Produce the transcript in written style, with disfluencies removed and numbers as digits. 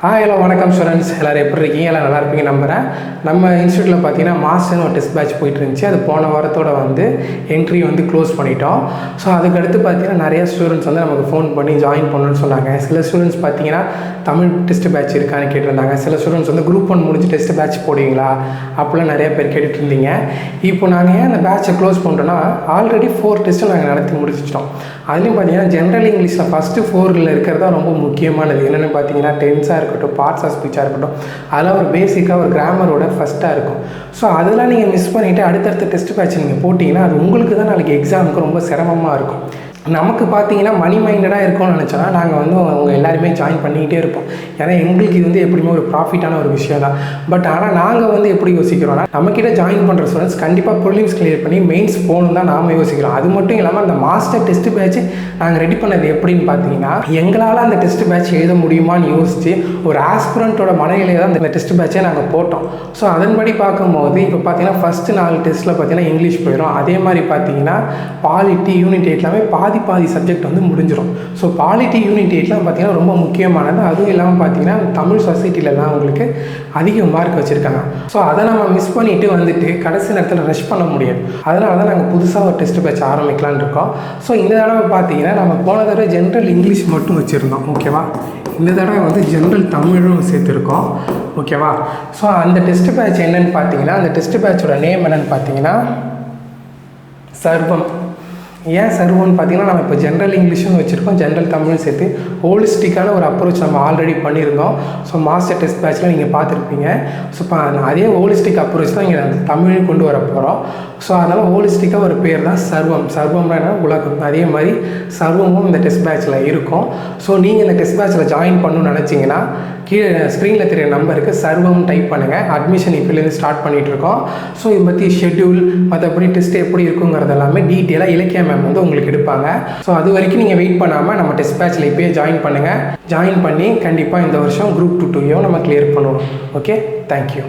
Hello வணக்கம் students, எல்லோரும் எப்படி இருக்கீங்க? எல்லாம் நல்லா இருப்பீங்க நம்புகிறேன். நம்ம இன்ஸ்டியூட்டில் பார்த்தீங்கன்னா மாஸ்டர்னு ஒரு டெஸ்ட் பேட்ச் போயிட்டு இருந்துச்சு. அது போன வாரத்தோட என்ட்ரி க்ளோஸ் பண்ணிட்டோம். ஸோ அதுக்கடுத்து பார்த்தீங்கன்னா நிறைய ஸ்டூடெண்ட்ஸ் நமக்கு ஃபோன் பண்ணி ஜாயின் பண்ணணும்னு சொன்னாங்க. சில ஸ்டூடெண்ட்ஸ் பார்த்தீங்கன்னா தமிழ் டெஸ்ட் பேட்ச் இருக்கான்னு கேட்டிருந்தாங்க. சில ஸ்டூடெண்ட்ஸ் குரூப் 1 முடிஞ்சு டெஸ்ட் பேட்ச் போடுவீங்களா அப்படிலாம் நிறைய பேர் கேட்டுட்டு இருந்தீங்க. இப்போ நாங்கள் ஏன் அந்த பேட்சை க்ளோஸ் பண்ணிட்டோன்னா, ஆல்ரெடி 4 டெஸ்ட்டும் நாங்கள் நடத்தி முடிச்சிட்டோம். அதுலேயும் பார்த்தீங்கன்னா ஜென்ரல் இங்கிலீஷில் ஃபஸ்ட்டு 4 இருக்கிறது தான் ரொம்ப முக்கியமானது. என்னென்னு பார்த்தீங்கன்னா டென்ஸாக இருக்கட்டும், பார்ட்ஸ் ஆஃப் ஸ்பீச்சாக இருக்கட்டும், அதெல்லாம் ஒரு பேசிக்காக ஒரு கிராமரோட ஃபஸ்ட்டாக இருக்கும். ஸோ அதெல்லாம் நீங்கள் மிஸ் பண்ணிவிட்டு அடுத்தடுத்த டெஸ்ட் பேட்ச் நீங்கள் போட்டிங்கன்னா அது உங்களுக்கு தான் நாளைக்கு எக்ஸாமுக்கு ரொம்ப சிரமமாக இருக்கும். நமக்கு பார்த்தீங்கன்னா மணி மைண்டடாக இருக்கும்னு நினச்சோன்னா நாங்கள் அவங்க எல்லாருமே ஜாயின் பண்ணிக்கிட்டே இருப்போம். ஏன்னா எங்களுக்கு இது எப்படியுமே ஒரு ப்ராஃபிட்டான ஒரு விஷயம் தான். பட் ஆனால் நாங்கள் எப்படி யோசிக்கிறோன்னா, நம்மக்கிட்ட ஜாயின் பண்ணுற ஸ்டூடெண்ட்ஸ் கண்டிப்பாக ப்ரிலிம்ஸ் கிளியர் பண்ணி மெயின்ஸ் போகணும் தான் நாம் யோசிக்கிறோம். அது மட்டும் இல்லாமல் அந்த மாஸ்டர் டெஸ்ட் பேட்ச் நாங்கள் ரெடி பண்ணது எப்படின்னு பார்த்தீங்கன்னா, எங்களால் அந்த டெஸ்ட் பேட்ச் எழுத முடியுமான்னு யோசித்து ஒரு ஆஸ்பிரண்ட்டோட மனநிலையை தான் அந்த டெஸ்ட் பேட்சை நாங்கள் போட்டோம். ஸோ அதன்படி பார்க்கும்போது இப்போ பார்த்தீங்கன்னா ஃபஸ்ட்டு 4 டெஸ்ட்டில் பார்த்தீங்கன்னா இங்கிலீஷ் போயிடும். அதே மாதிரி பார்த்தீங்கன்னா பாலிட்டி, யூனிட் 8 எல்லாமே பாதி சப்ஜெக்ட் முடிஞ்சிடும். ஸோ பாலிட்டி, யூனிட் 8லாம் பார்த்தீங்கன்னா ரொம்ப முக்கியமானது. அதுவும் இல்லாமல் பார்த்தீங்கன்னா தமிழ் சொசைட்டிலலாம் அவங்களுக்கு அதிக மார்க் வச்சுருக்காங்க. ஸோ அதை நம்ம மிஸ் பண்ணிவிட்டு கடைசி நேரத்தில் ரஷ் பண்ண முடியாது. அதனால தான் நாங்கள் புதுசாக ஒரு டெஸ்ட் பேட்ச் ஆரம்பிக்கலான்னு இருக்கோம். ஸோ இந்த தடவை பார்த்தீங்கன்னா நம்ம போன தடவை ஜென்ரல் இங்கிலீஷ் மட்டும் வச்சுருந்தோம், ஓகேவா? இந்த தடவை ஜென்ரல் தமிழும் சேர்த்துருக்கோம், ஓகேவா? ஸோ அந்த டெஸ்ட் பேட்ச் என்னென்னு பார்த்தீங்கன்னா, அந்த டெஸ்ட் பேட்சோட நேம் என்னென்னு பார்த்தீங்கன்னா சர்வம். ஏன் சர்வம்னு பார்த்தீங்கன்னா, நம்ம இப்போ ஜென்ரல் இங்கிலீஷும் வச்சுருக்கோம், ஜென்ரல் தமிழும் சேர்த்து ஹோலிஸ்டிக்கான ஒரு அப்ரோச் நம்ம ஆல்ரெடி பண்ணியிருந்தோம். ஸோ மாஸ்டர் டெஸ்ட் பேட்சில் நீங்கள் பார்த்துருப்பீங்க. ஸோ இப்போ அதே ஹோலிஸ்டிக் அப்ரோச் தான் இங்கே தமிழையும் கொண்டு வர போகிறோம். ஸோ அதனால் ஹோலிஸ்டிக்காக ஒரு பேர் தான் சர்வம். சர்வம்னா என்ன? உலகம். அதே மாதிரி சர்வமும் இந்த டெஸ்ட் பேட்சில் இருக்கும். ஸோ நீங்கள் இந்த டெஸ்ட் பேட்சில் ஜாயின் பண்ணணும்னு நினச்சிங்கன்னா கீழே ஸ்க்ரீனில் தெரிய நம்பருக்கு சர்வம் டைப் பண்ணுங்கள். அட்மிஷன் இப்போலேருந்து ஸ்டார்ட் பண்ணிகிட்ருக்கோம். ஸோ இதை பற்றி ஷெட்யூல், மற்றபடி டெஸ்ட் எப்படி இருக்குங்கிறது எல்லாமே டீட்டெயிலாக இலக்கிய மேம் உங்களுக்கு எடுப்பாங்க. ஸோ அது வரைக்கும் நீங்கள் வெயிட் பண்ணாமல் நம்ம டெஸ்ட் பேட்சில் இப்போயே ஜாயின் பண்ணுங்கள். ஜாயின் பண்ணி கண்டிப்பாக இந்த வருஷம் குரூப் 2 நம்ம கிளியர் பண்ணுவோம். Okay, thank you.